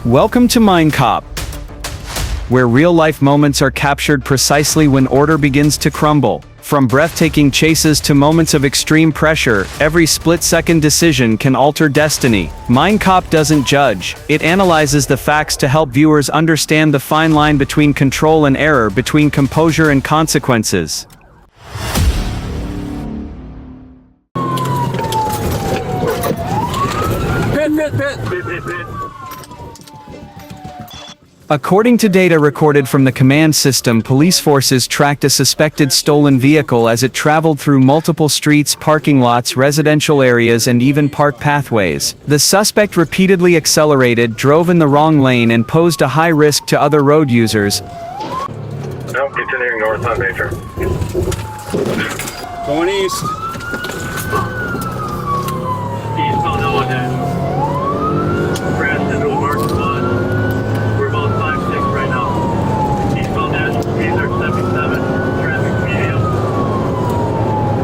Welcome to Mind Cop, where real-life moments are captured precisely when order begins to crumble. From breathtaking chases to moments of extreme pressure, every split-second decision can alter destiny. Mind Cop doesn't judge, it analyzes the facts to help viewers understand the fine line between control and error, between composure and consequences. Pit. According to data recorded from the command system, police forces tracked a suspected stolen vehicle as it traveled through multiple streets, parking lots, residential areas, and even park pathways. The suspect repeatedly accelerated, drove in the wrong lane, and posed a high risk to other road users. No, continuing north on Major. Going east. Eastbound Illinois. Crashed into a marked spot. We're about 5-6 right now. Eastbound Dashcam, speeds are 77. Traffic medium.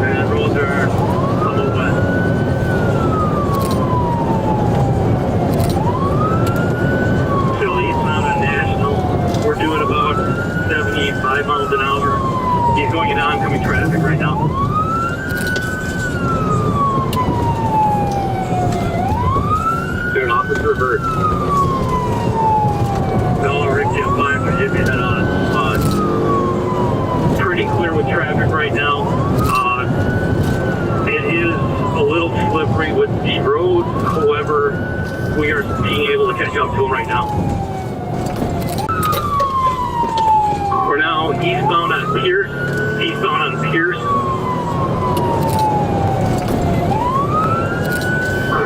And roads are somewhat wet. Still eastbound on National. We're doing about 75 miles an hour. He's going into oncoming traffic right now. Doing opposite reverse. No, Rick, you have 5, but you head on. Pretty clear with traffic right now. It is a little slippery with the road. However, we are being able to catch up to him right now. We're now eastbound on Pierce.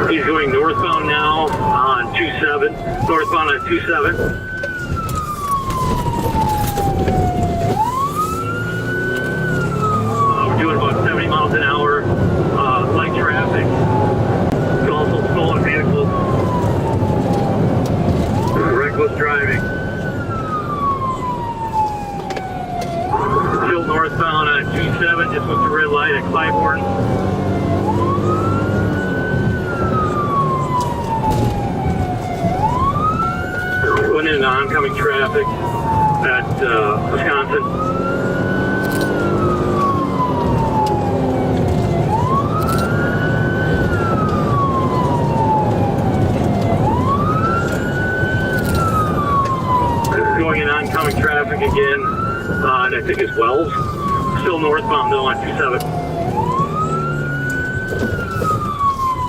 He's going northbound now on 27. Northbound on 27. We're doing about 70 miles an hour. Light traffic. Also stolen vehicles. Reckless driving. Still northbound on 27. Just went to red light at Clybourne. Going into oncoming traffic at Wisconsin. Going in oncoming traffic again, and I think it's Wells. Still northbound though on 27.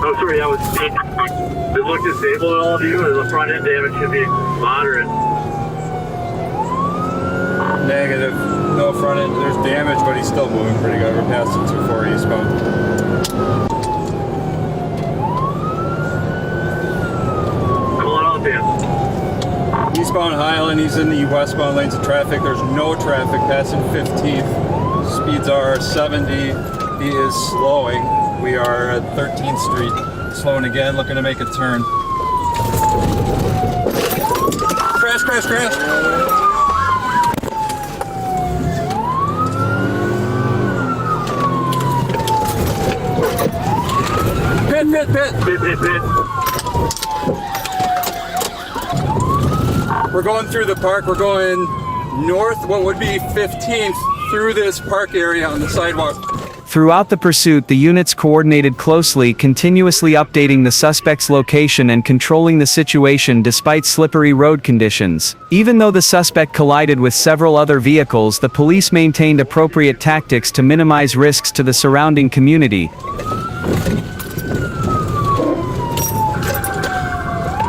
Oh, sorry, that was. Does it look disabled at all of you? The front end damage should be moderate. Negative. No front end. There's damage, but he's still moving pretty good. We're passing 2-4 eastbound. Calling out Dan. Eastbound Highland, he's in the westbound lanes of traffic. There's no traffic passing 15th. Speeds are 70. He is slowing. We are at 13th Street. Slowing again, looking to make a turn. Crash. Pit. We're going through the park. We're going north, what would be 15th, through this park area on the sidewalk. Throughout the pursuit, the units coordinated closely, continuously updating the suspect's location and controlling the situation despite slippery road conditions. Even though the suspect collided with several other vehicles, the police maintained appropriate tactics to minimize risks to the surrounding community. Come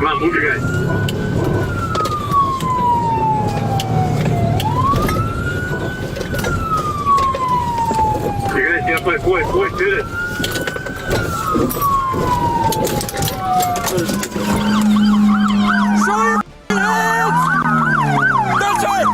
on, move your guys. You guys got my boy, did it. Show your hands! That's it!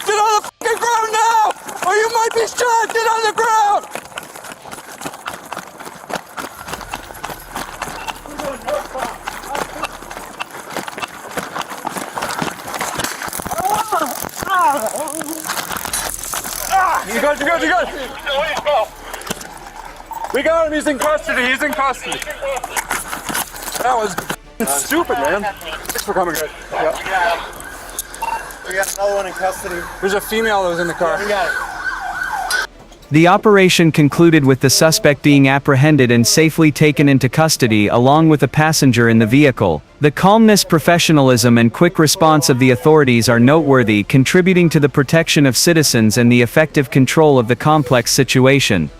Get on the fucking ground now! Or you might be shot! Get on the ground! You good, you good, you good. We got him, he's in custody, he's in custody. That was stupid, man. Thanks for coming, guys. Yeah. We got another one in custody. There's a female that was in the car. We got it. The operation concluded with the suspect being apprehended and safely taken into custody along with a passenger in the vehicle. The calmness, professionalism and quick response of the authorities are noteworthy, contributing to the protection of citizens and the effective control of the complex situation.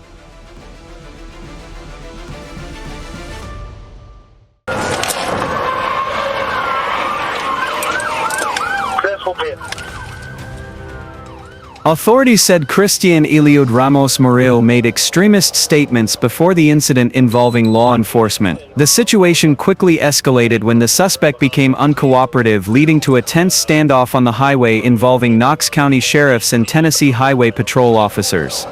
Authorities said Christian Eliud Ramos Murillo made extremist statements before the incident involving law enforcement. The situation quickly escalated when the suspect became uncooperative, leading to a tense standoff on the highway involving Knox County sheriffs and Tennessee Highway Patrol officers.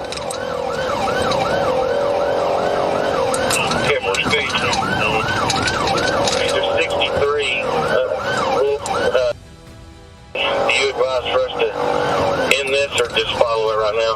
Or just follow it right now.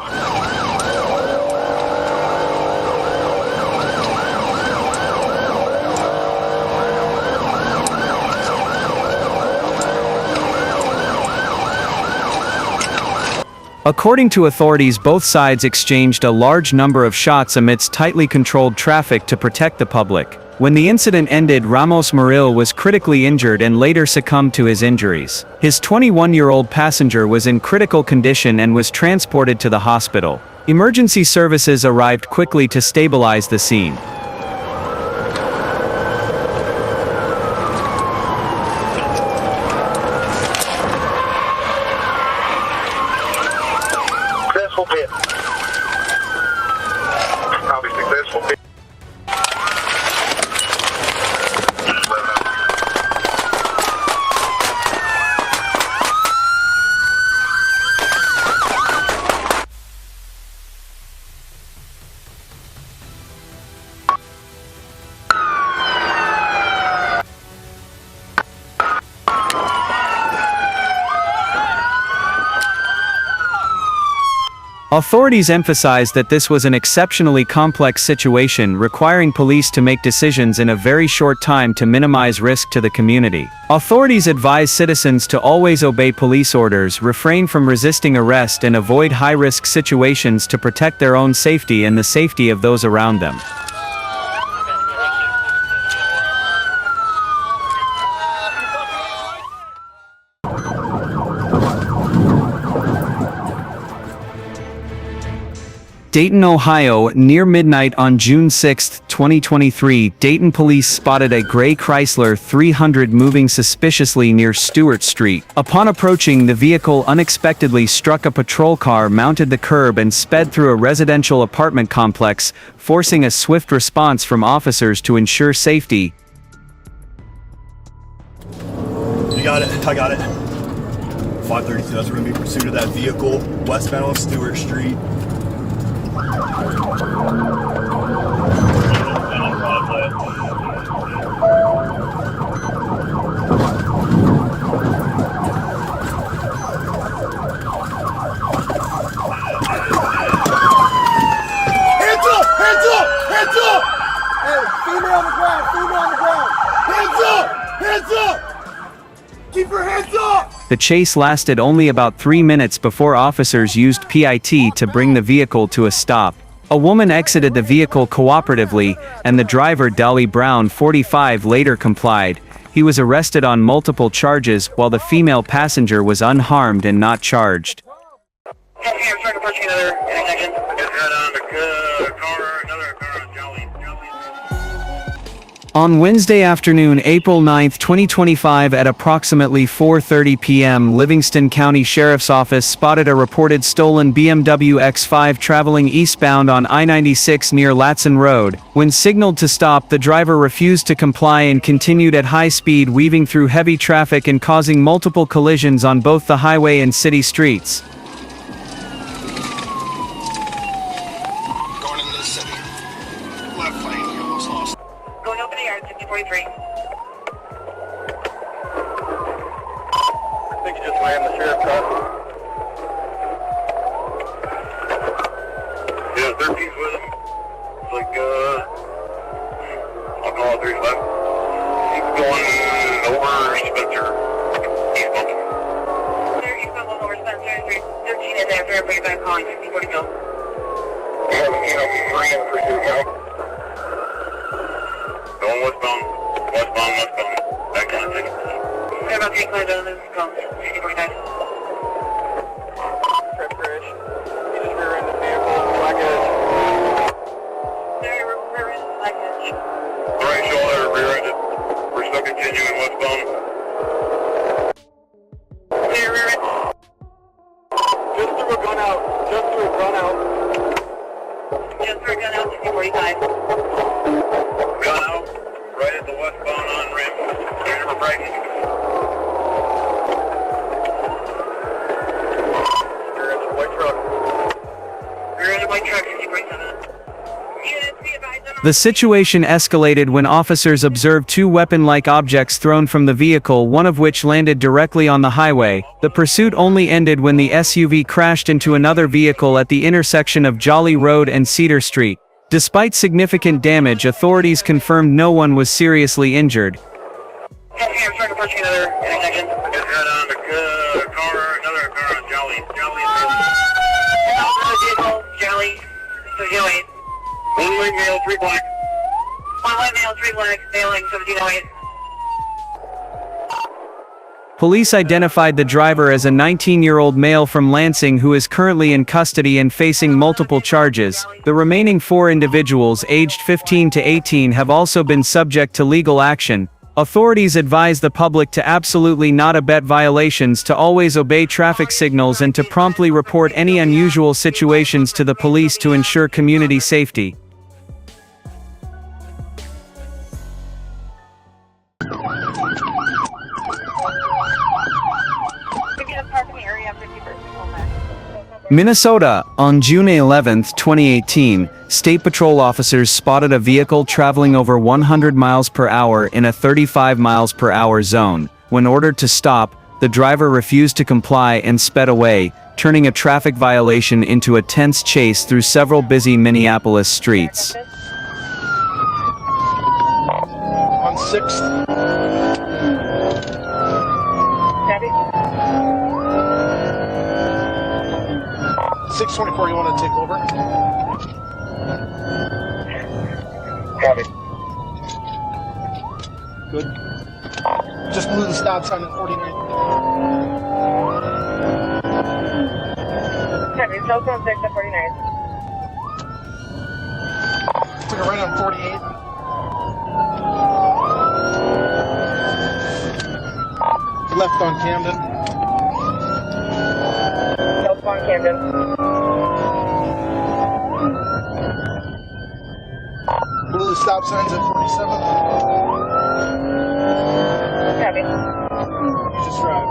According to authorities, both sides exchanged a large number of shots amidst tightly controlled traffic to protect the public. When the incident ended, Ramos Murillo was critically injured and later succumbed to his injuries. His 21-year-old passenger was in critical condition and was transported to the hospital. Emergency services arrived quickly to stabilize the scene. Successful pit. Copy, successful pit. Authorities emphasized that this was an exceptionally complex situation requiring police to make decisions in a very short time to minimize risk to the community. Authorities advise citizens to always obey police orders, refrain from resisting arrest and avoid high-risk situations to protect their own safety and the safety of those around them. Dayton, Ohio. Near midnight on June 6, 2023, Dayton police spotted a gray Chrysler 300 moving suspiciously near Stewart Street. Upon approaching, the vehicle unexpectedly struck a patrol car, mounted the curb and sped through a residential apartment complex, forcing a swift response from officers to ensure safety. You got it, I got it. 532, that's going to be pursuit of that vehicle, westbound on Stewart Street. Keep your hands up! The chase lasted only about 3 minutes before officers used PIT to bring the vehicle to a stop. A woman exited the vehicle cooperatively, and the driver, Dolly Brown, 45, later complied. He was arrested on multiple charges, while the female passenger was unharmed and not charged. On Wednesday afternoon, April 9, 2025 at approximately 4:30 p.m., Livingston County Sheriff's Office spotted a reported stolen BMW X5 traveling eastbound on I-96 near Latson Road. When signaled to stop, the driver refused to comply and continued at high speed, weaving through heavy traffic and causing multiple collisions on both the highway and city streets. Going into the city. Left lane, you almost lost. Going open the yard, 6043. I think you just ran the sheriff car. about 3 kilometers, comes 6045. Trip crash. You just rear-ended the vehicle, black edge. We're in black edge. Right shoulder, rear-ended. We're still continuing westbound. Clear rear end. Just threw a gun out. Just threw a gun out. Just for a gun out 6045. Gun out, right at the westbound on-ramp. Clear for braking. Rear-ended white truck. Rear-ended white truck 6047. Units be advised on The situation escalated when officers observed two weapon-like objects thrown from the vehicle, one of which landed directly on the highway. The pursuit only ended when the SUV crashed into another vehicle at the intersection of Jolly Road and Cedar Street. Despite significant damage, authorities confirmed no one was seriously injured. I'm starting approaching another intersection. Just head on the car, another car on Jolly. Another vehicle, Jolly, 1708. One white male, 3 black. One white male, 3 black, mailing 1708. Police identified the driver as a 19-year-old male from Lansing who is currently in custody and facing multiple charges. The remaining 4 individuals aged 15 to 18 have also been subject to legal action. Authorities advise the public to absolutely not abet violations, to always obey traffic signals, and to promptly report any unusual situations to the police to ensure community safety. Minnesota, on June 11, 2018, State Patrol officers spotted a vehicle traveling over 100 miles per hour in a 35 miles per hour zone. When ordered to stop, the driver refused to comply and sped away, turning a traffic violation into a tense chase through several busy Minneapolis streets. On 6th. Copy. 624, you want to take over? Copy. Good. Just blew the stop sign at 49. Copy, cell phone 6 at 49. Took a right on 48. Left on Camden. Cell phone Camden. Blew the stop signs at 47. Copy. You just drive.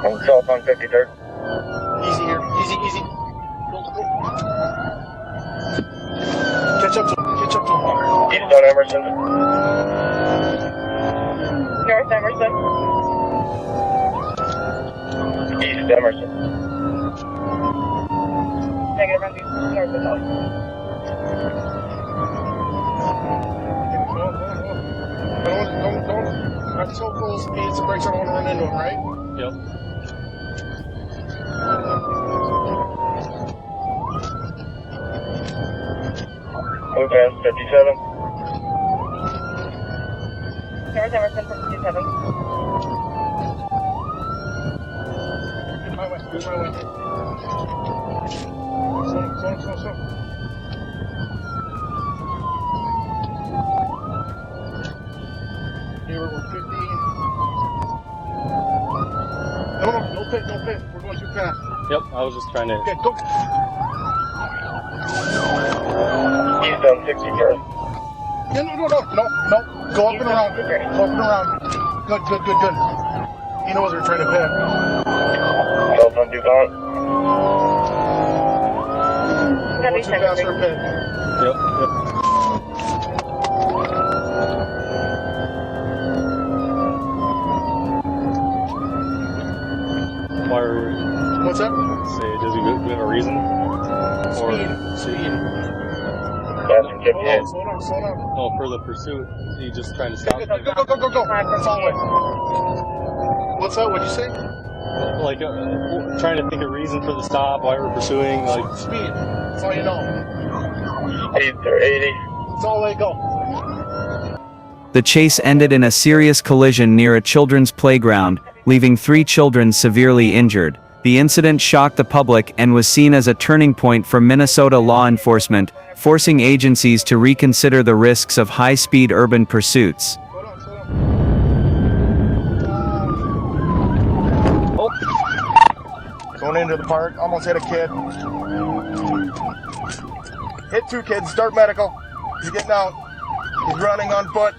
On cell phone 53rd. Easy here. Easy, easy. Go. Catch up to him. Eastbound Emerson. North Emerson. East Emerson. Negative on north of south. Don't. Not so close. Needs the brakes. I don't want to run into him, right? Yep. Move past 57. North Emerson from 57. My way. Slow. Here we're 50. No, pit. We're going too fast. Yep, I was just trying to... Okay, go. Eastbound 61st. Yeah, no. Go up and around. Good. He knows we're trying to pit. Cell phone DuPont. Going too fast for a pit. Yep. Why are we... What's that? Say, does he have a reason? Speed. Passing 58. Slow down. Oh, for the pursuit, he just trying to stop? Go. Follow it. What's that? What'd you say? Like, trying to think of reason for the stop, why we're pursuing, like... Speed. That's all you know. 80. That's all they go. The chase ended in a serious collision near a children's playground, leaving 3 children severely injured. The incident shocked the public and was seen as a turning point for Minnesota law enforcement, forcing agencies to reconsider the risks of high-speed urban pursuits. Going into the park, almost hit a kid. Hit 2 kids, start medical. He's getting out. He's running on foot.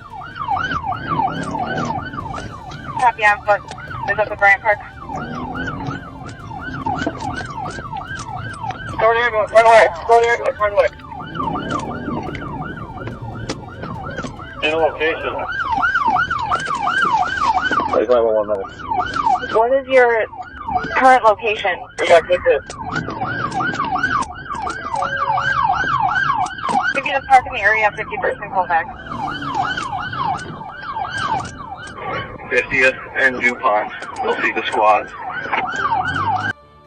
Copy on foot. Is up the Bryant Park. Go to the ambulance, run away. Go to the ambulance, run away. In location. What is your current location? We got kids. If you just park in the area, 50% callback. 50th and DuPont. You'll see the squads.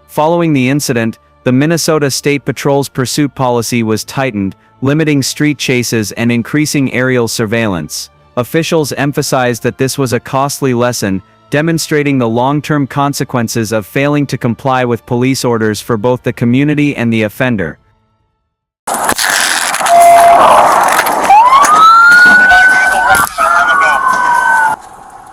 Following the incident, the Minnesota State Patrol's pursuit policy was tightened, limiting street chases and increasing aerial surveillance. Officials emphasized that this was a costly lesson, demonstrating the long-term consequences of failing to comply with police orders for both the community and the offender.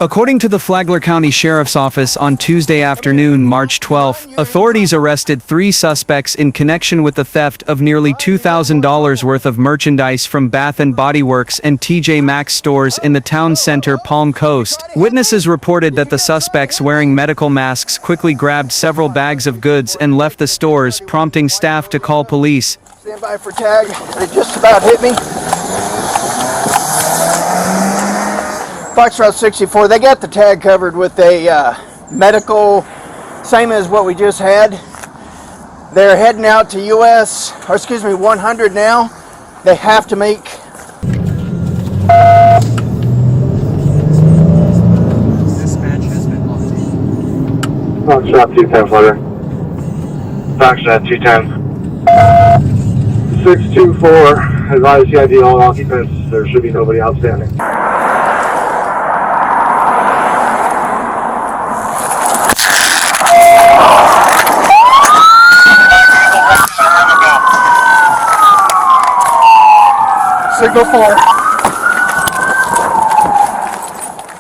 According to the Flagler County Sheriff's Office on Tuesday afternoon, March 12, authorities arrested 3 suspects in connection with the theft of nearly $2,000 worth of merchandise from Bath & Body Works and TJ Maxx stores in the town center Palm Coast. Witnesses reported that the suspects wearing medical masks quickly grabbed several bags of goods and left the stores, prompting staff to call police. Stand by for tag. They just about hit me. Foxtrot 64, they got the tag covered with a medical, same as what we just had. They're heading out to 100 now. They have to make. Dispatch has been locked. Foxtrot 210 flutter. Foxtrot 210. 624, advise CID all occupants. There should be nobody outstanding. Signal 4.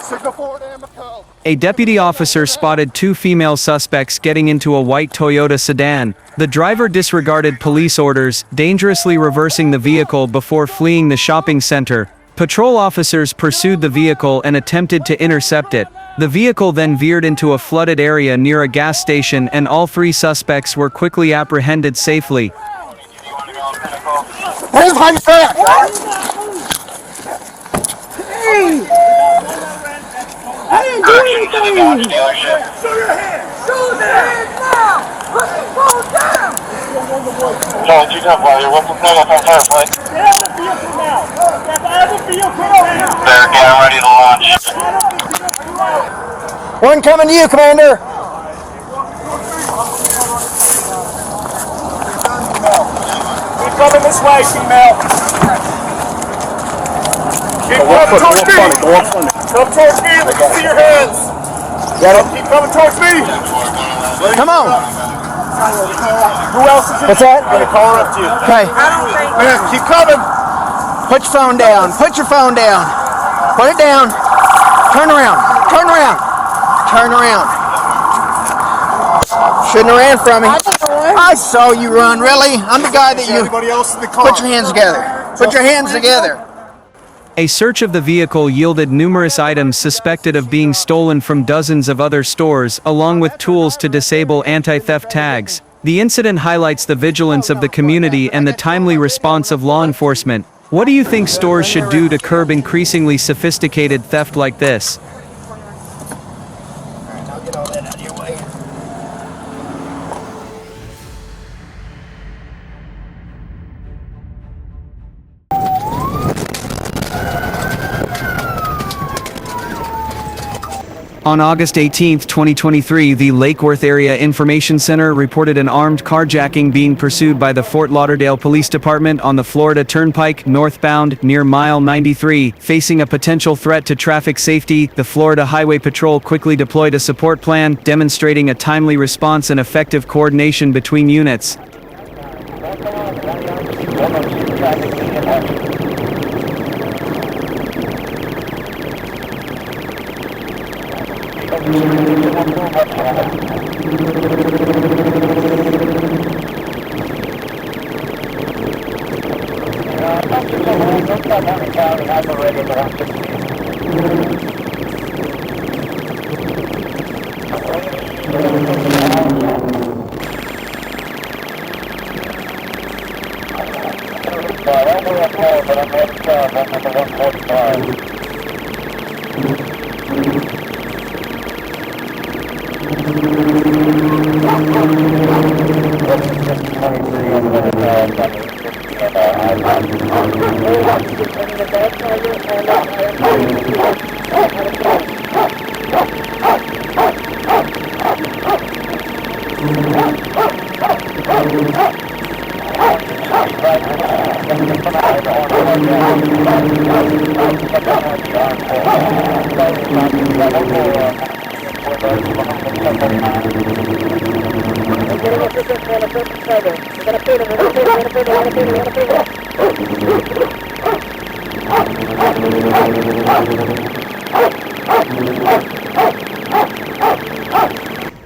Signal 4 to Amico. A deputy officer spotted 2 female suspects getting into a white Toyota sedan. The driver disregarded police orders, dangerously reversing the vehicle before fleeing the shopping center. Patrol officers pursued the vehicle and attempted to intercept it. The vehicle then veered into a flooded area near a gas station, and all 3 suspects were quickly apprehended safely. Where's my back? Hey! I didn't do anything! Show your hands! Show their hands now! Put the phone down! Charlie 210 flutter, what's the signal from Firefly? Get out of the vehicle now! Get out of the vehicle now! They're getting ready to launch. One coming to you, Commander! Keep coming this way, female! Keep coming towards me! Come towards me, let me see your hands! Keep coming towards me! Come on! Who else is it? What's that? I'm gonna call her up to you. Okay. Man, keep coming! Put your phone down. Put your phone down. Put it down. Turn around. Turn around. Turn around. Shouldn't have ran from me. I saw you run, really? I'm the guy that you... Anybody else in the car? Put your hands together. Put your hands together. A search of the vehicle yielded numerous items suspected of being stolen from dozens of other stores, along with tools to disable anti-theft tags. The incident highlights the vigilance of the community and the timely response of law enforcement. What do you think stores should do to curb increasingly sophisticated theft like this? I'll get all that out of your way. On August 18, 2023, the Lake Worth Area Information Center reported an armed carjacking being pursued by the Fort Lauderdale Police Department on the Florida Turnpike northbound near mile 93. Facing a potential threat to traffic safety, the Florida Highway Patrol quickly deployed a support plan, demonstrating a timely response and effective coordination between units.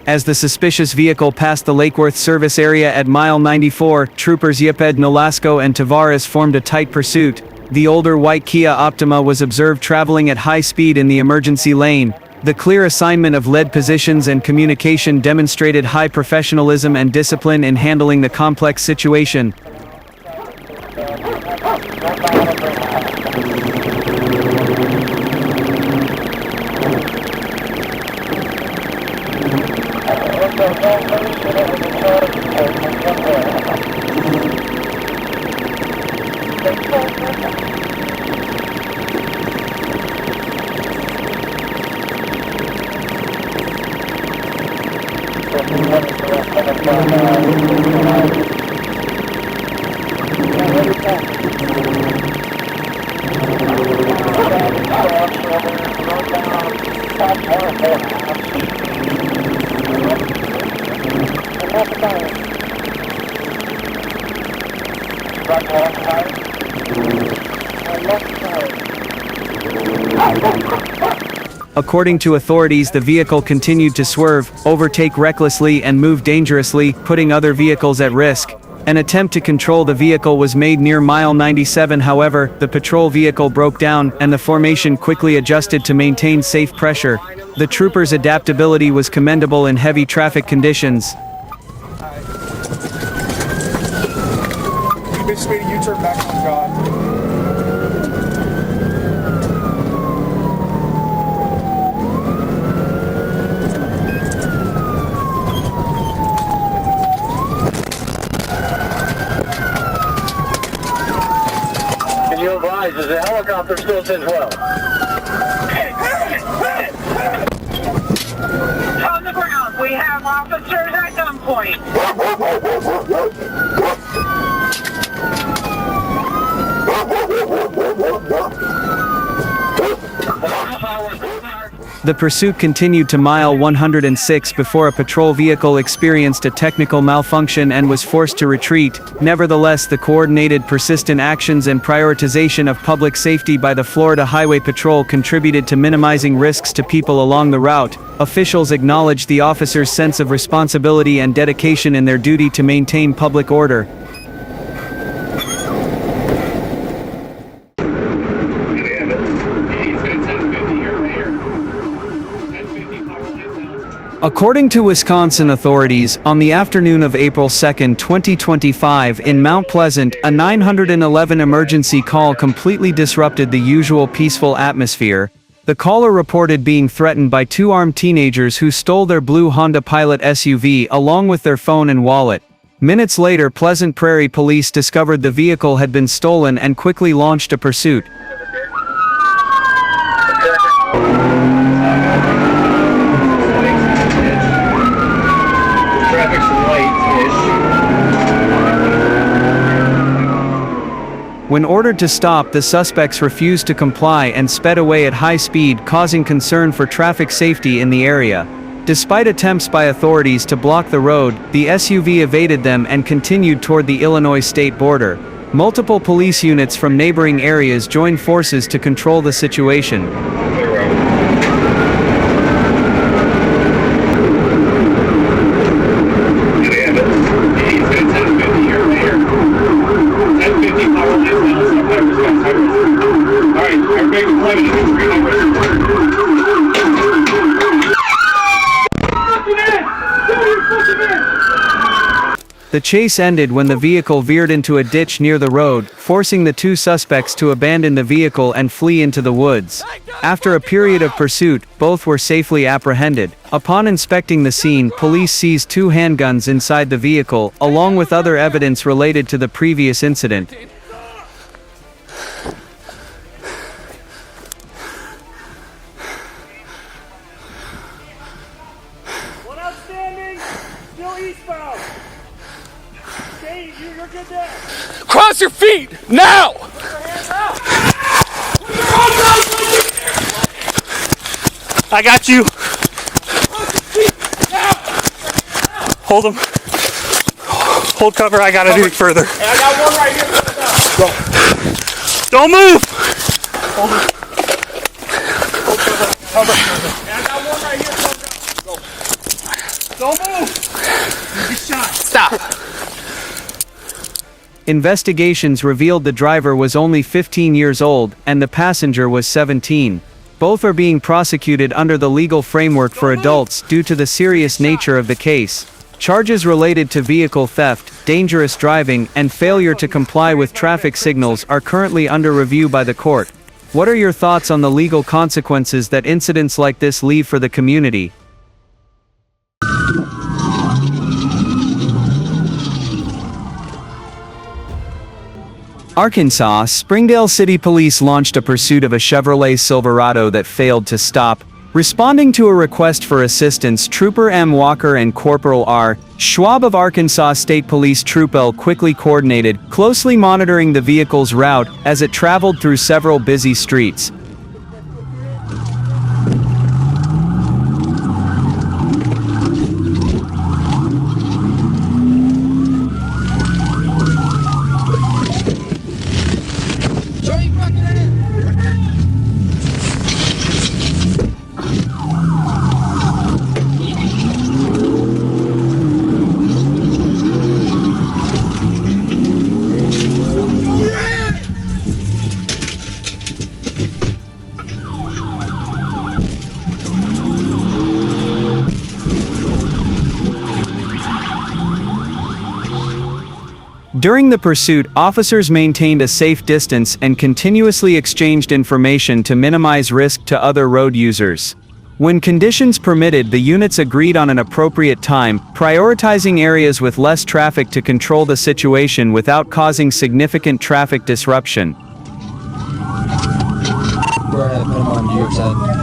As the suspicious vehicle passed the Lake Worth service area at mile 94, troopers Yeped Nolasco and Tavares formed a tight pursuit. The older white Kia Optima was observed traveling at high speed in the emergency lane. The clear assignment of lead positions and communication demonstrated high professionalism and discipline in handling the complex situation. According to authorities, the vehicle continued to swerve, overtake recklessly and move dangerously, putting other vehicles at risk. An attempt to control the vehicle was made near mile 97. However, the patrol vehicle broke down, and the formation quickly adjusted to maintain safe pressure. The troopers' adaptability was commendable in heavy traffic conditions. You basically made a U-turn back on God. Is the helicopter still 10-12? On the ground, we have officers at gunpoint. The pursuit continued to mile 106 before a patrol vehicle experienced a technical malfunction and was forced to retreat. Nevertheless, the coordinated, persistent actions and prioritization of public safety by the Florida Highway Patrol contributed to minimizing risks to people along the route. Officials acknowledged the officers' sense of responsibility and dedication in their duty to maintain public order. According to Wisconsin authorities, on the afternoon of April 2, 2025, in Mount Pleasant, a 911 emergency call completely disrupted the usual peaceful atmosphere. The caller reported being threatened by two armed teenagers who stole their blue Honda Pilot SUV along with their phone and wallet. Minutes later, Pleasant Prairie police discovered the vehicle had been stolen and quickly launched a pursuit. When ordered to stop, the suspects refused to comply and sped away at high speed, causing concern for traffic safety in the area. Despite attempts by authorities to block the road, the SUV evaded them and continued toward the Illinois state border. Multiple police units from neighboring areas joined forces to control the situation. The chase ended when the vehicle veered into a ditch near the road, forcing the two suspects to abandon the vehicle and flee into the woods. After a period of pursuit, both were safely apprehended. Upon inspecting the scene, police seized 2 handguns inside the vehicle, along with other evidence related to the previous incident. One outstanding, still eastbound. Okay, you're good there. Cross your feet, now! Put your hands out. I got you. Hold him. Hold cover, I gotta do it further. And I got one right here. Go. Don't move! Hold him. Hold cover. And I got one right here. Go. Don't move. You get shot. Stop. Investigations revealed the driver was only 15 years old, and the passenger was 17. Both are being prosecuted under the legal framework for adults due to the serious nature of the case. Charges related to vehicle theft, dangerous driving, and failure to comply with traffic signals are currently under review by the court. What are your thoughts on the legal consequences that incidents like this leave for the community? Arkansas, Springdale City Police launched a pursuit of a Chevrolet Silverado that failed to stop. Responding to a request for assistance, Trooper M. Walker and Corporal R. Schwab of Arkansas State Police Troop L quickly coordinated, closely monitoring the vehicle's route as it traveled through several busy streets. During the pursuit, officers maintained a safe distance and continuously exchanged information to minimize risk to other road users. When conditions permitted, the units agreed on an appropriate time, prioritizing areas with less traffic to control the situation without causing significant traffic disruption. We're gonna put them on New York side.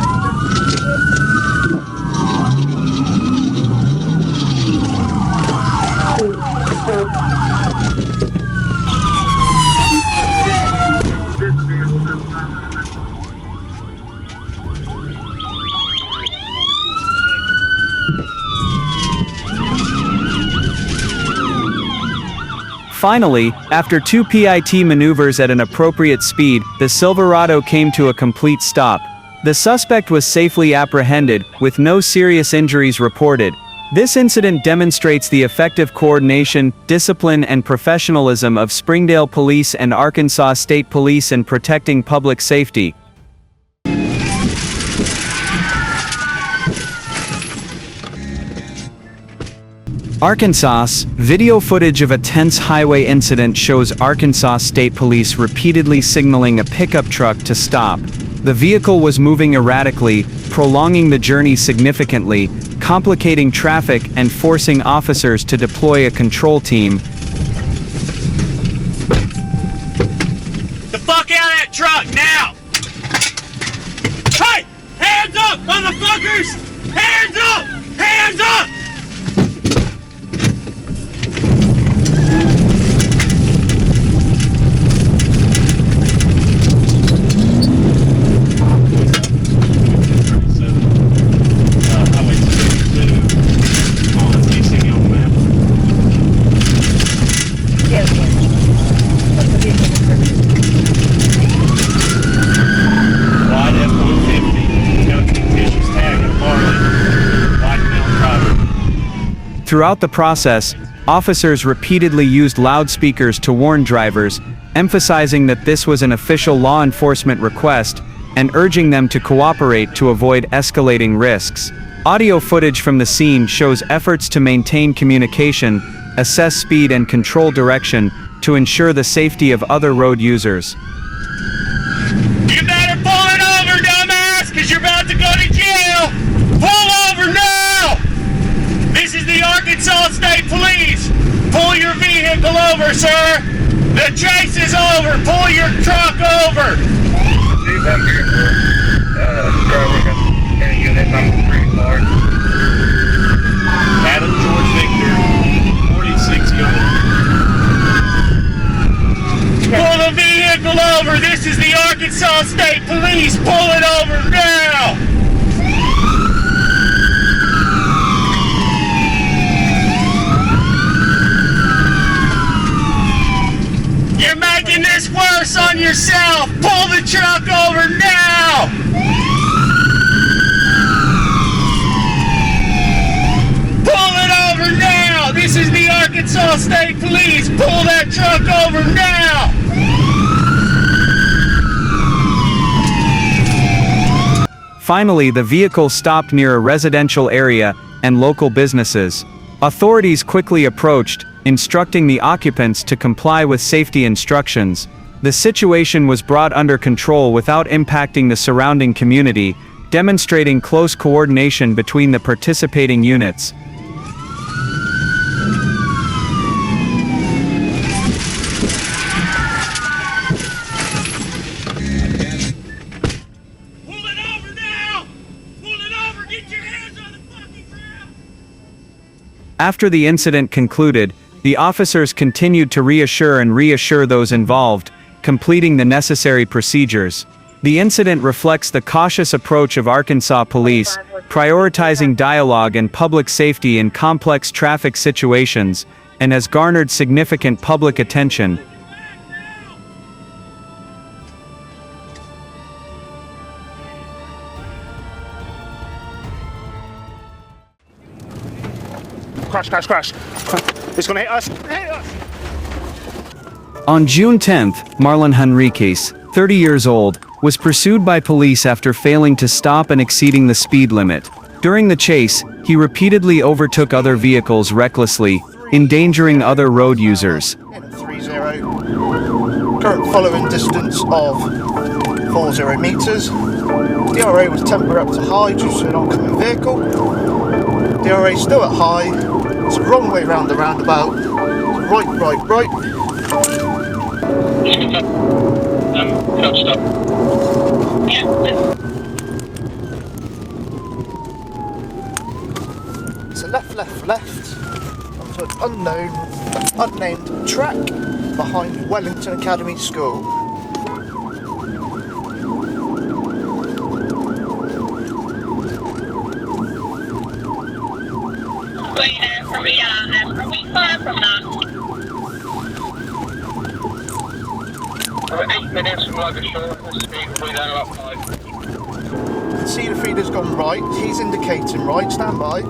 Finally, after 2 PIT maneuvers at an appropriate speed, the Silverado came to a complete stop. The suspect was safely apprehended, with no serious injuries reported. This incident demonstrates the effective coordination, discipline, and professionalism of Springdale Police and Arkansas State Police in protecting public safety. Arkansas, video footage of a tense highway incident shows Arkansas State Police repeatedly signaling a pickup truck to stop. The vehicle was moving erratically, prolonging the journey significantly, complicating traffic and forcing officers to deploy a control team. The fuck out of that truck, now! Hey! Hands up, motherfuckers! Hands up! Hands up! Throughout the process, officers repeatedly used loudspeakers to warn drivers, emphasizing that this was an official law enforcement request, and urging them to cooperate to avoid escalating risks. Audio footage from the scene shows efforts to maintain communication, assess speed and control direction, to ensure the safety of other road users. You better pull it over, dumbass, because you're about to go to jail! Pull over now! This is the Arkansas State Police! Pull your vehicle over, sir! The chase is over! Pull your truck over! I'm here for driver in a unit number 3 car. Adam George Victor, 46 gun. Pull the vehicle over! This is the Arkansas State Police! Pull it over now! You're making this worse on yourself! Pull the truck over now! Pull it over now! This is the Arkansas State Police! Pull that truck over now! Finally, the vehicle stopped near a residential area and local businesses. Authorities quickly approached, instructing the occupants to comply with safety instructions. The situation was brought under control without impacting the surrounding community, demonstrating close coordination between the participating units. Pull it over now! Pull it over! Get your hands on the fucking ground! After the incident concluded, the officers continued to reassure those involved, completing the necessary procedures. The incident reflects the cautious approach of Arkansas police, prioritizing dialogue and public safety in complex traffic situations, and has garnered significant public attention. Crash, crash, crash. It's gonna hit us. Hit us! On June 10th, Marlon Henriquez, 30 years old, was pursued by police after failing to stop and exceeding the speed limit. During the chase, he repeatedly overtook other vehicles recklessly, endangering other road users. 30. Current following distance of 40 meters. DRA was tempered up to high due to an oncoming vehicle. DRA still at high. It's the wrong way round the roundabout. Right. Coached up. It's a left onto an unnamed track behind Wellington Academy School. Are we far from that? We're 8 minutes from Logan Shore. The speed will be down about 5. You can see the feeder's gone right. He's indicating right. Stand by.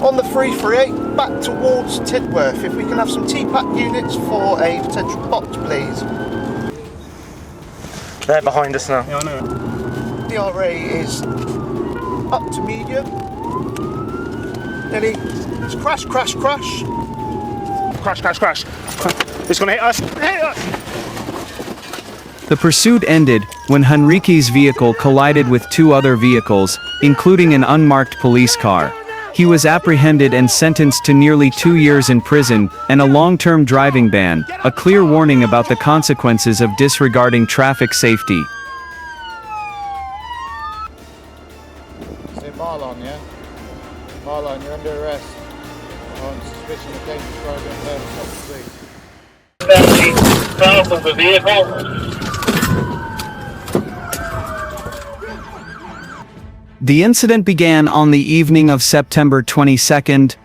On the 338, back towards Tidworth. If we can have some TPAC units for a potential bot, please. They're behind us now. Yeah, I know. DRA is up to medium. Nearly. It's crash. Crash, crash, crash. It's gonna hit us. Hit us! The pursuit ended when Henriquez's vehicle collided with 2 other vehicles, including an unmarked police car. He was apprehended and sentenced to nearly 2 years in prison and a long-term driving ban, a clear warning about the consequences of disregarding traffic safety. Say Marlon, yeah? Marlon, you're under arrest on suspicion of dangerous driving and purpose of the South of the vehicle. The incident began on the evening of September 22,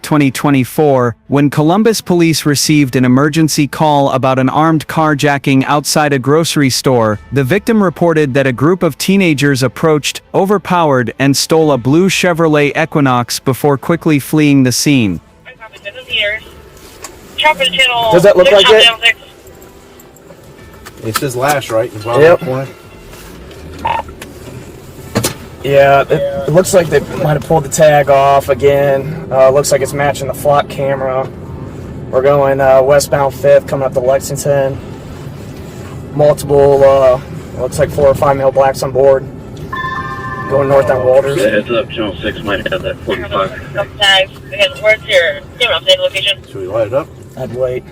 2024, when Columbus police received an emergency call about an armed carjacking outside a grocery store. The victim reported that a group of teenagers approached, overpowered, and stole a blue Chevrolet Equinox before quickly fleeing the scene. Does that look like it? It says Lash, right? Yep. Yeah, it looks like they might have pulled the tag off again. Looks like it's matching the flock camera. We're going westbound 5th, coming up to Lexington. Multiple, looks like 4 or 5 male blacks on board. Going north on Walters. Yeah, it's up. Channel 6 might have that 45. Where's your update location? Should we light it up? I'd wait.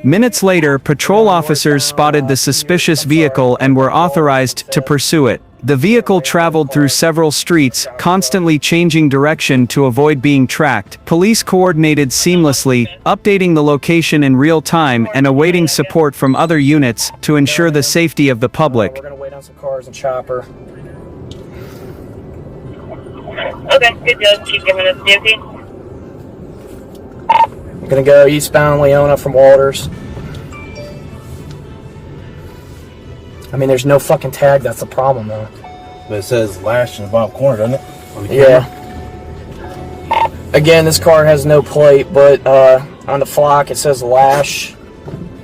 Minutes later, patrol officers spotted the suspicious vehicle and were authorized to pursue it. The vehicle traveled through several streets, constantly changing direction to avoid being tracked. Police coordinated seamlessly, updating the location in real time and awaiting support from other units to ensure the safety of the public. We're gonna wait on some cars and chopper. Okay, good deal. Keep giving us DOT. I'm gonna go eastbound Leona from Walters. I mean, there's no fucking tag, that's the problem though. But it says Lash in the bottom corner, doesn't it? Yeah. Again, this car has no plate, but on the flock it says Lash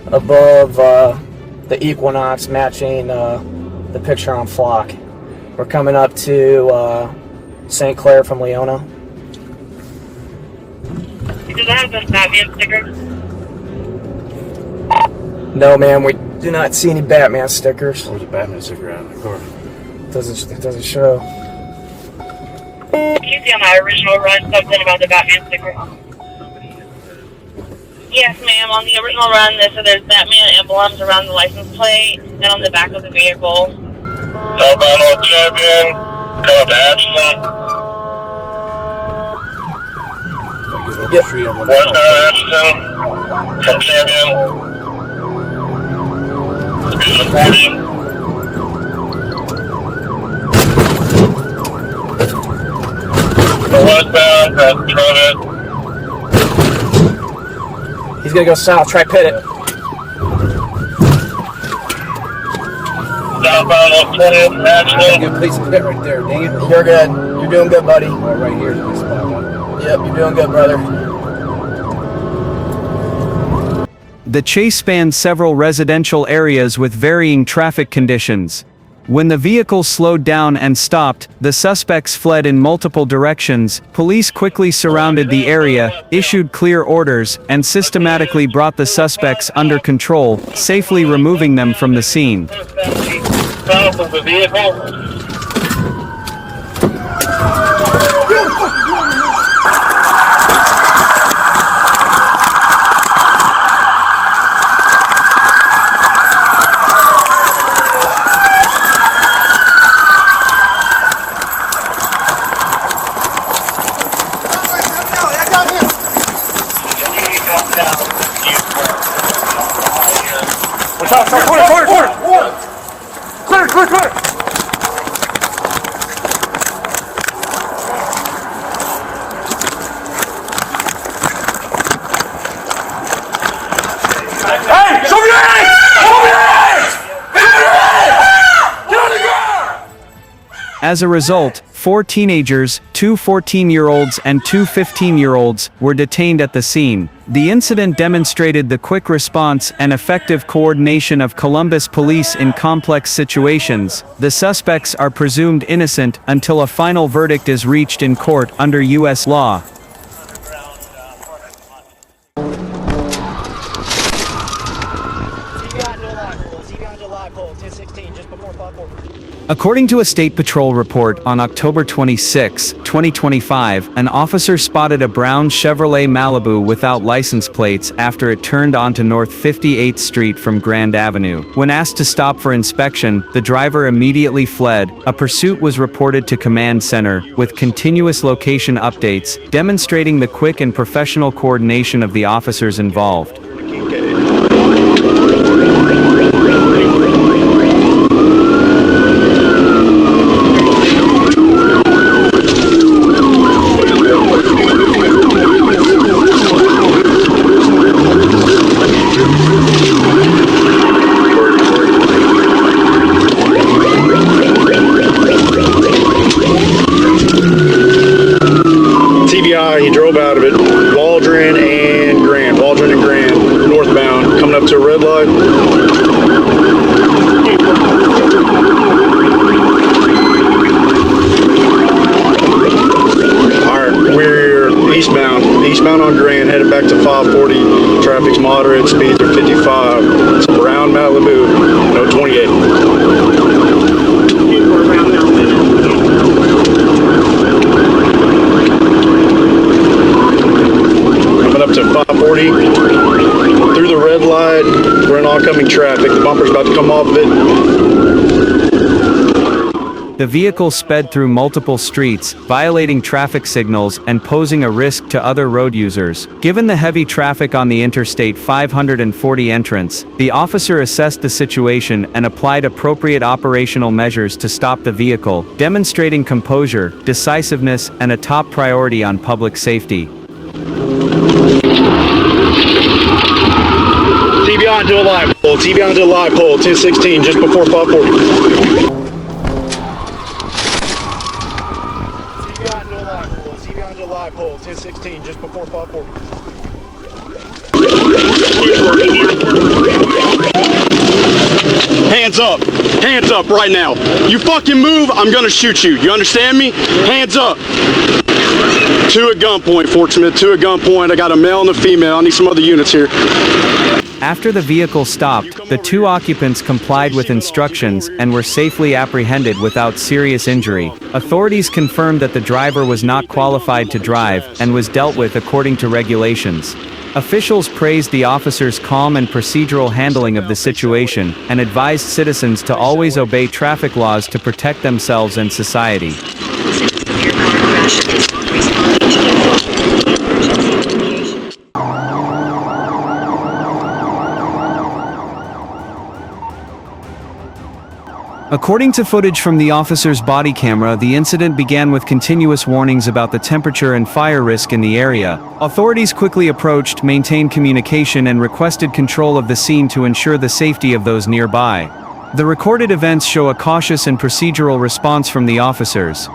above the Equinox, matching the picture on flock. We're coming up to St. Clair from Leona. Does that have the Batman sticker? No, man, we do not see any Batman stickers. Or was a Batman sticker on the car? It doesn't show. Can you see on my original run something about the Batman sticker? Yes, ma'am. On the original run, there's Batman emblems around the license plate and on the back of the vehicle. Southbound Old Champion, come up to Ashton. Yep. Westbound Ashton, from Champion. Speed of 40. Westbound, past Trevit. He's gonna go south, try pit it. Southbound Old 20th, Ashton. Good place to pit right there, dang it. You're good. You're doing good, buddy. Right here is the spot. Yep, you're doing good, brother. The chase spanned several residential areas with varying traffic conditions. When the vehicle slowed down and stopped, the suspects fled in multiple directions. Police quickly surrounded the area, issued clear orders, and systematically brought the suspects under control, safely removing them from the scene. South of the vehicle. Clear! Hey! Show me your hands! Show me your hands! Get on the ground! As a result, 4 teenagers, 2 14-year-olds and 2 15-year-olds, were detained at the scene. The incident demonstrated the quick response and effective coordination of Columbus police in complex situations. The suspects are presumed innocent until a final verdict is reached in court under U.S. law. According to a State Patrol report on October 26, 2025, an officer spotted a brown Chevrolet Malibu without license plates after it turned onto North 58th Street from Grand Avenue. When asked to stop for inspection, the driver immediately fled. A pursuit was reported to Command Center, with continuous location updates, demonstrating the quick and professional coordination of the officers involved. lane, headed back to 540. Traffic's moderate, speeds are 55. It's a brown Malibu, no 28. Coming up to 540. Through the red light, we're in oncoming traffic. The bumper's about to come off of it. The vehicle sped through multiple streets, violating traffic signals and posing a risk to other road users. Given the heavy traffic on the Interstate 540 entrance, the officer assessed the situation and applied appropriate operational measures to stop the vehicle, demonstrating composure, decisiveness, and a top priority on public safety. TV on to a live pole. TV on to a live pole. 1016, just before 540. TV on to a live pole. 1016, just before 540. Hands up. Hands up right now. You fucking move, I'm gonna shoot you. You understand me? Hands up. Two at gunpoint, Fort Smith. Two at gunpoint. I got a male and a female. I need some other units here. After the vehicle stopped, the two occupants complied with instructions and were safely apprehended without serious injury. Authorities confirmed that the driver was not qualified to drive and was dealt with according to regulations. Officials praised the officers' calm and procedural handling of the situation and advised citizens to always obey traffic laws to protect themselves and society. According to footage from the officer's body camera, the incident began with continuous warnings about the temperature and fire risk in the area. Authorities quickly approached, maintained communication, and requested control of the scene to ensure the safety of those nearby. The recorded events show a cautious and procedural response from the officers.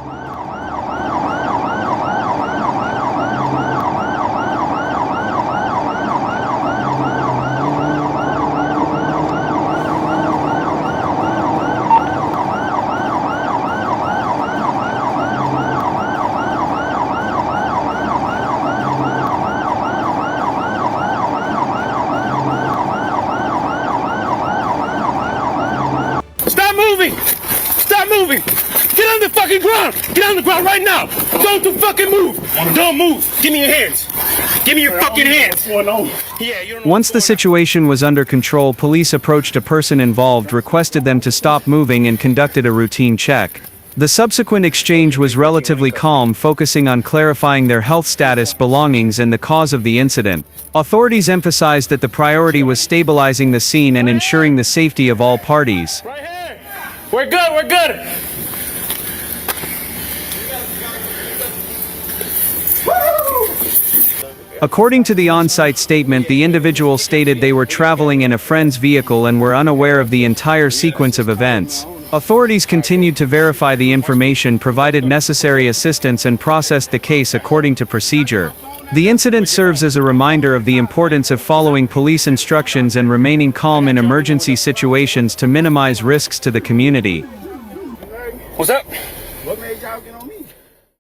Stop moving! Stop moving! Get on the fucking ground! Get on the ground right now! Don't fucking move! Don't move! Give me your hands! Give me your fucking hands! Once the situation was under control, police approached a person involved, requested them to stop moving, and conducted a routine check. The subsequent exchange was relatively calm, focusing on clarifying their health status, belongings, and the cause of the incident. Authorities emphasized that the priority was stabilizing the scene and ensuring the safety of all parties. We're good, we're good! According to the on-site statement, the individual stated they were traveling in a friend's vehicle and were unaware of the entire sequence of events. Authorities continued to verify the information, provided necessary assistance, and processed the case according to procedure. The incident serves as a reminder of the importance of following police instructions and remaining calm in emergency situations to minimize risks to the community. What's up? What made y'all get on me?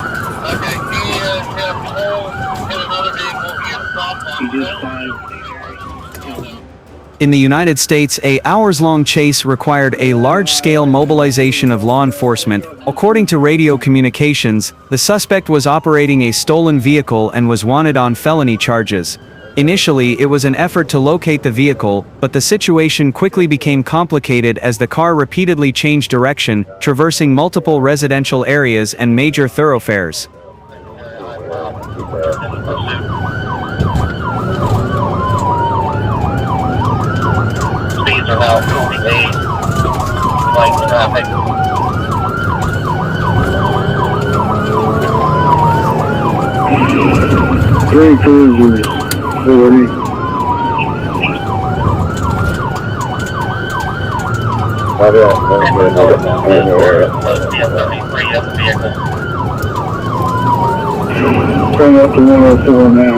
Okay, he hit a pole, hit another vehicle, he stopped on In the United States, an hours-long chase required a large-scale mobilization of law enforcement. According to radio communications, the suspect was operating a stolen vehicle and was wanted on felony charges. Initially, it was an effort to locate the vehicle, but the situation quickly became complicated as the car repeatedly changed direction, traversing multiple residential areas and major thoroughfares. Speeds are now 48, light traffic. Three cruisers, 40. Turn up to 104 now.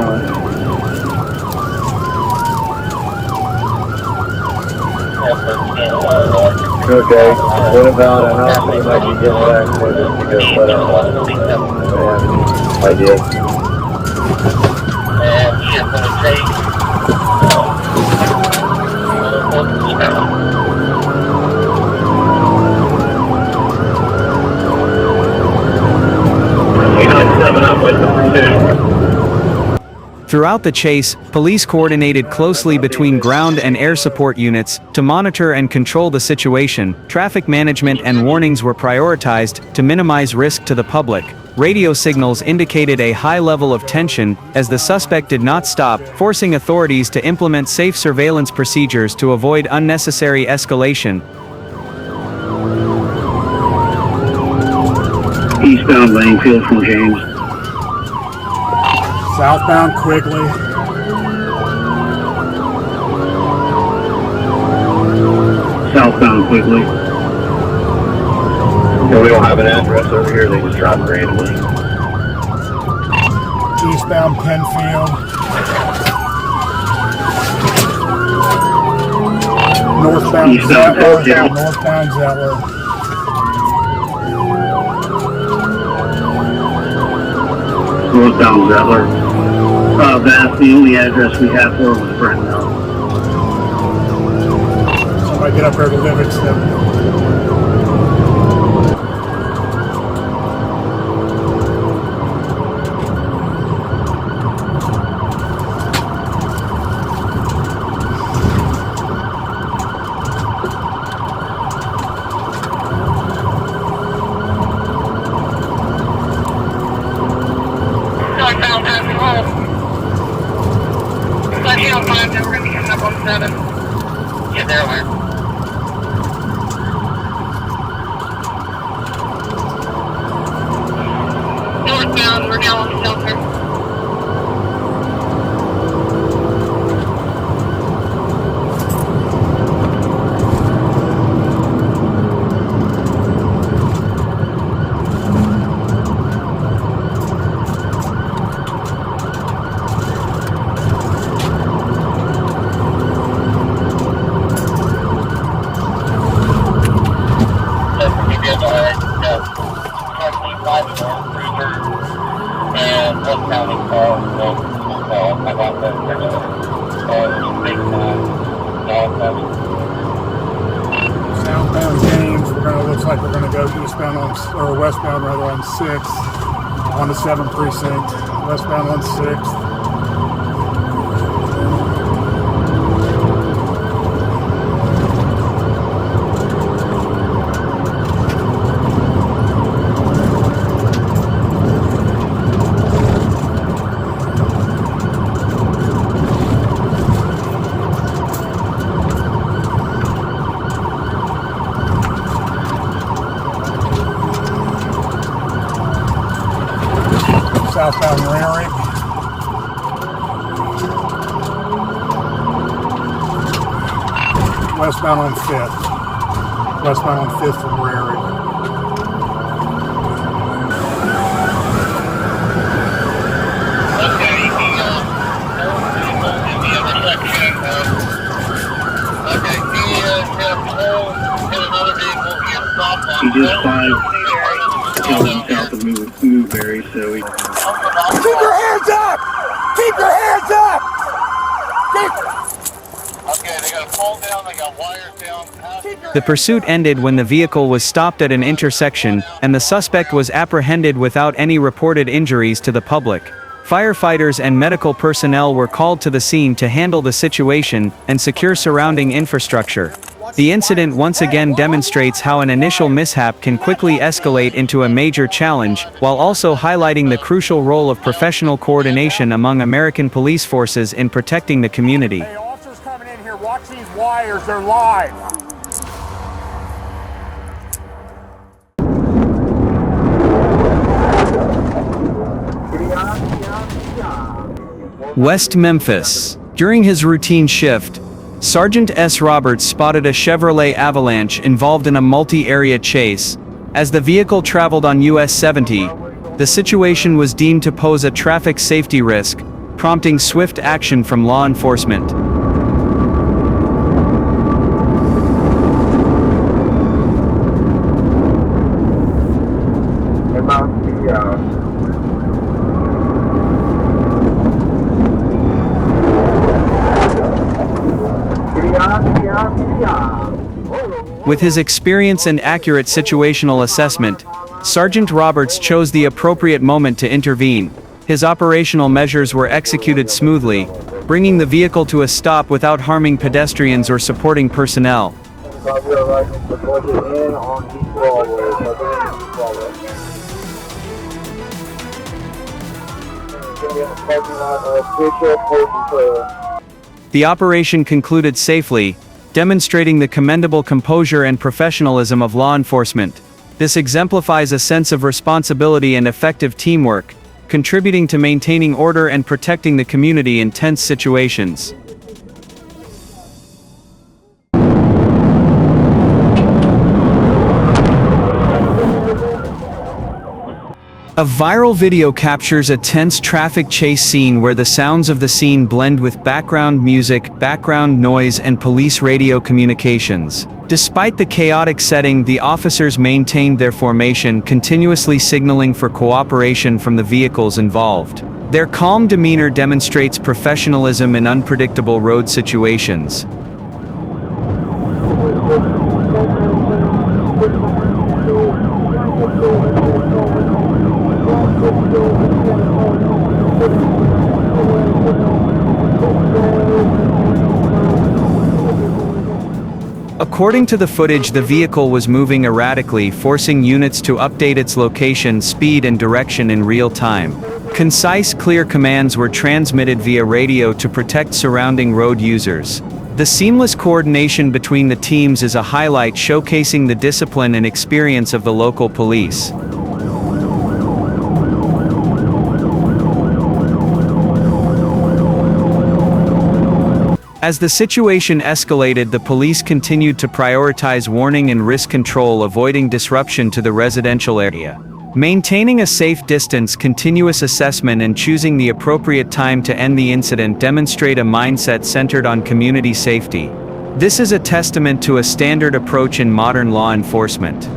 Okay, what about how soon I can get back there just to go set up? I did. Throughout the chase, police coordinated closely between ground and air support units to monitor and control the situation. Traffic management and warnings were prioritized to minimize risk to the public. Radio signals indicated a high level of tension as the suspect did not stop, forcing authorities to implement safe surveillance procedures to avoid unnecessary escalation. Eastbound Langfield from James. Southbound Quigley. Southbound Quigley. Yeah, we don't have an address over here, they just drop randomly. Eastbound Penfield. Northbound Zettler. Northbound Zettler. Northbound Zettler. That's the only address we have for him was Brentville. Somebody get up there to Livingston. Get there, man. Northbound, we're now on shelter. Southbound James, looks like we're gonna go eastbound or westbound rather on 6th on the 7th precinct. Westbound on 6th. Southbound Rarick. Westbound on 5th. Westbound on 5th from Rarick. Okay, the intersection. Okay, he hit a pole, hit another vehicle, he stopped on. He just 5 south of Newberry, so he... Keep your hands up! Keep your hands up! Okay, they got a pole down, they got wires down. The pursuit ended when the vehicle was stopped at an intersection, and the suspect was apprehended without any reported injuries to the public. Firefighters and medical personnel were called to the scene to handle the situation and secure surrounding infrastructure. The incident once again demonstrates how an initial mishap can quickly escalate into a major challenge, while also highlighting the crucial role of professional coordination among American police forces in protecting the community. Hey, officers coming in here, watch these wires, they're live. West Memphis. During his routine shift, Sergeant S. Roberts spotted a Chevrolet Avalanche involved in a multi-area chase. As the vehicle traveled on US 70, the situation was deemed to pose a traffic safety risk, prompting swift action from law enforcement. With his experience and accurate situational assessment, Sergeant Roberts chose the appropriate moment to intervene. His operational measures were executed smoothly, bringing the vehicle to a stop without harming pedestrians or supporting personnel. The operation concluded safely, demonstrating the commendable composure and professionalism of law enforcement. This exemplifies a sense of responsibility and effective teamwork, contributing to maintaining order and protecting the community in tense situations. A viral video captures a tense traffic chase scene where the sounds of the scene blend with background music, background noise, and police radio communications. Despite the chaotic setting, the officers maintained their formation, continuously signaling for cooperation from the vehicles involved. Their calm demeanor demonstrates professionalism in unpredictable road situations. According to the footage, the vehicle was moving erratically, forcing units to update its location, speed, and direction in real time. Concise, clear commands were transmitted via radio to protect surrounding road users. The seamless coordination between the teams is a highlight, showcasing the discipline and experience of the local police. As the situation escalated, the police continued to prioritize warning and risk control, avoiding disruption to the residential area. Maintaining a safe distance, continuous assessment, and choosing the appropriate time to end the incident demonstrate a mindset centered on community safety. This is a testament to a standard approach in modern law enforcement.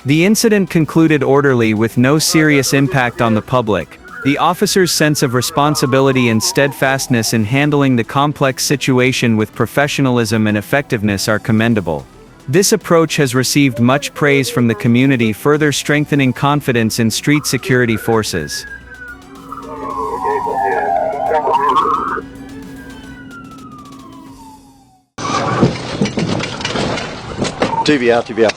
The incident concluded orderly with no serious impact on the public. The officers' sense of responsibility and steadfastness in handling the complex situation with professionalism and effectiveness are commendable. This approach has received much praise from the community, further strengthening confidence in street security forces. TV out, TV out.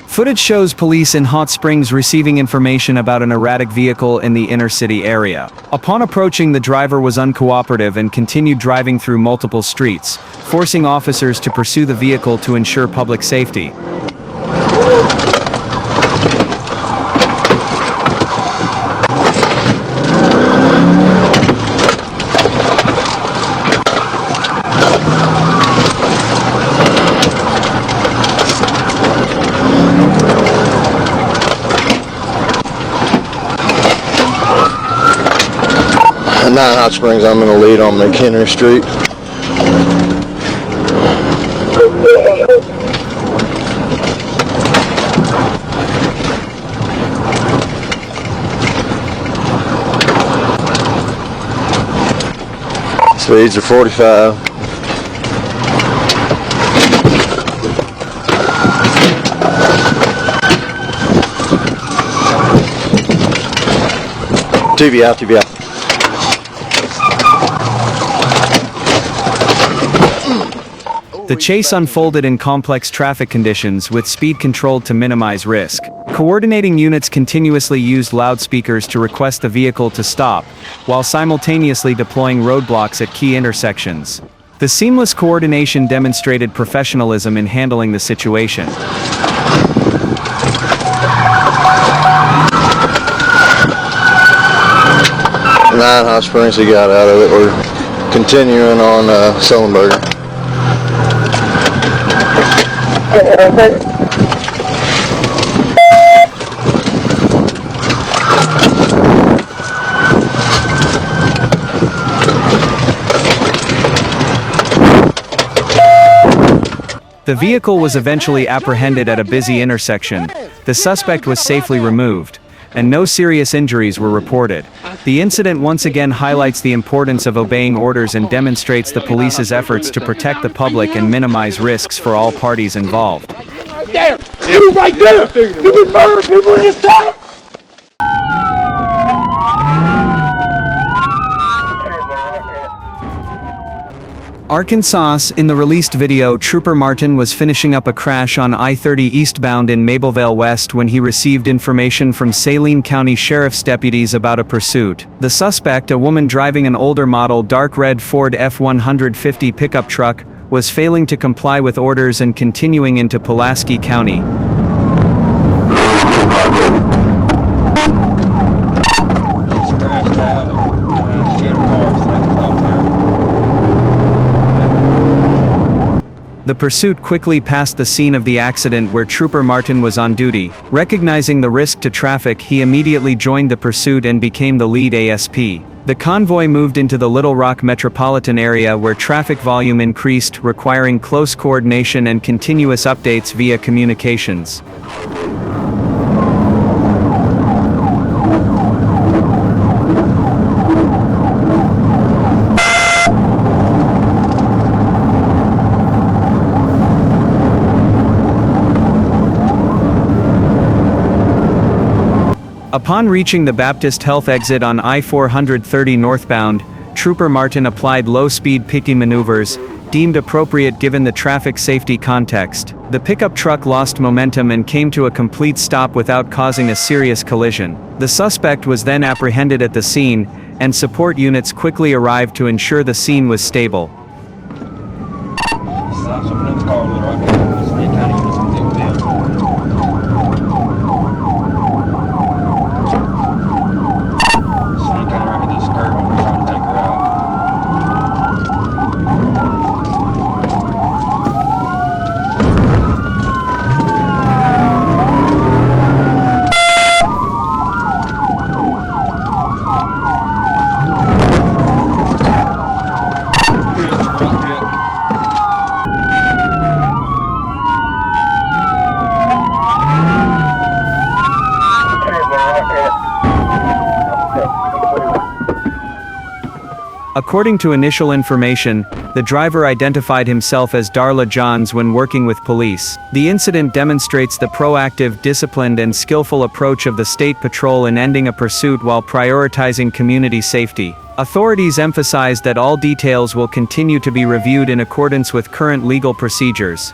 Footage shows police in Hot Springs receiving information about an erratic vehicle in the inner city area. Upon approaching, the driver was uncooperative and continued driving through multiple streets, forcing officers to pursue the vehicle to ensure public safety. At 9 Hot Springs, I'm in the lead on McHenry Street. Speeds are 45. TV out, TV out. The chase unfolded in complex traffic conditions, with speed controlled to minimize risk. Coordinating units continuously used loudspeakers to request the vehicle to stop, while simultaneously deploying roadblocks at key intersections. The seamless coordination demonstrated professionalism in handling the situation. 9 Hot Springs, he got out of it. We're continuing on Sullenberger. The vehicle was eventually apprehended at a busy intersection. The suspect was safely removed, and no serious injuries were reported. The incident once again highlights the importance of obeying orders and demonstrates the police's efforts to protect the public and minimize risks for all parties involved. There! You right there! You been murdering people in this town! Arkansas. In the released video, Trooper Martin was finishing up a crash on I-30 eastbound in Mablevale West when he received information from Saline County Sheriff's deputies about a pursuit. The suspect, a woman driving an older model dark red Ford F-150 pickup truck, was failing to comply with orders and continuing into Pulaski County. The pursuit quickly passed the scene of the accident where Trooper Martin was on duty. Recognizing the risk to traffic, he immediately joined the pursuit and became the lead ASP. The convoy moved into the Little Rock metropolitan area where traffic volume increased, requiring close coordination and continuous updates via communications. Upon reaching the Baptist Health exit on I-430 northbound, Trooper Martin applied low-speed picking maneuvers, deemed appropriate given the traffic safety context. The pickup truck lost momentum and came to a complete stop without causing a serious collision. The suspect was then apprehended at the scene, and support units quickly arrived to ensure the scene was stable. According to initial information, the driver identified himself as Darla Johns when working with police. The incident demonstrates the proactive, disciplined and skillful approach of the State Patrol in ending a pursuit while prioritizing community safety. Authorities emphasize that all details will continue to be reviewed in accordance with current legal procedures.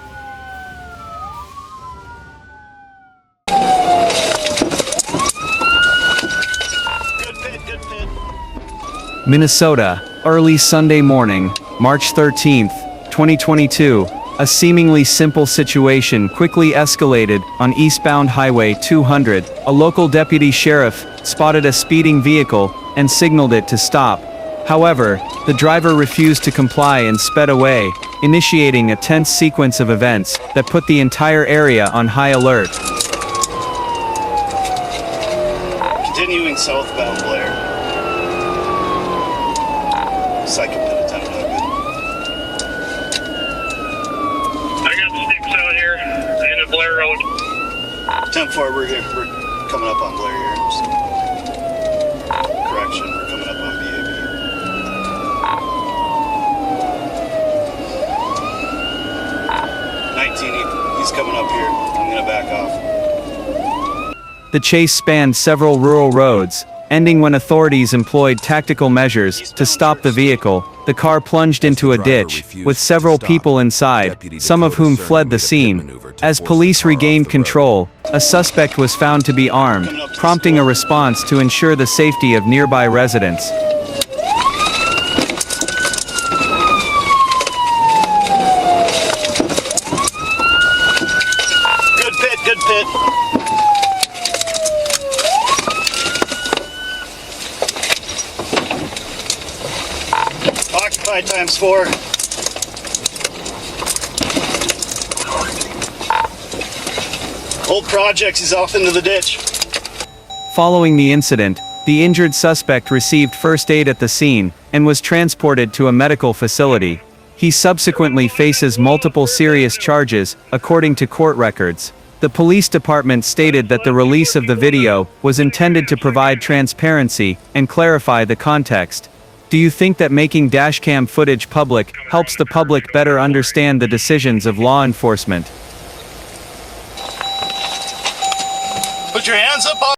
Minnesota, early Sunday morning, March 13, 2022, a seemingly simple situation quickly escalated on eastbound Highway 200. A local deputy sheriff spotted a speeding vehicle and signaled it to stop. However, the driver refused to comply and sped away, initiating a tense sequence of events that put the entire area on high alert. Continuing southbound Blair. Second pin attempt, no good. I got the sticks out here, in the Blair Road. 10-4, we're coming up on Blair here. Correction, we're coming up on BAB. 19, he's coming up here. I'm gonna back off. The chase spanned several rural roads, ending when authorities employed tactical measures to stop the vehicle. The car plunged into a ditch, with several people inside, some of whom fled the scene. As police regained control, a suspect was found to be armed, prompting a response to ensure the safety of nearby residents. Good pit, good pit. Occupy ×4. Old Projects is off into the ditch. Following the incident, the injured suspect received first aid at the scene and was transported to a medical facility. He subsequently faces multiple serious charges, according to court records. The police department stated that the release of the video was intended to provide transparency and clarify the context. Do you think that making dashcam footage public helps the public better understand the decisions of law enforcement? Put your hands up,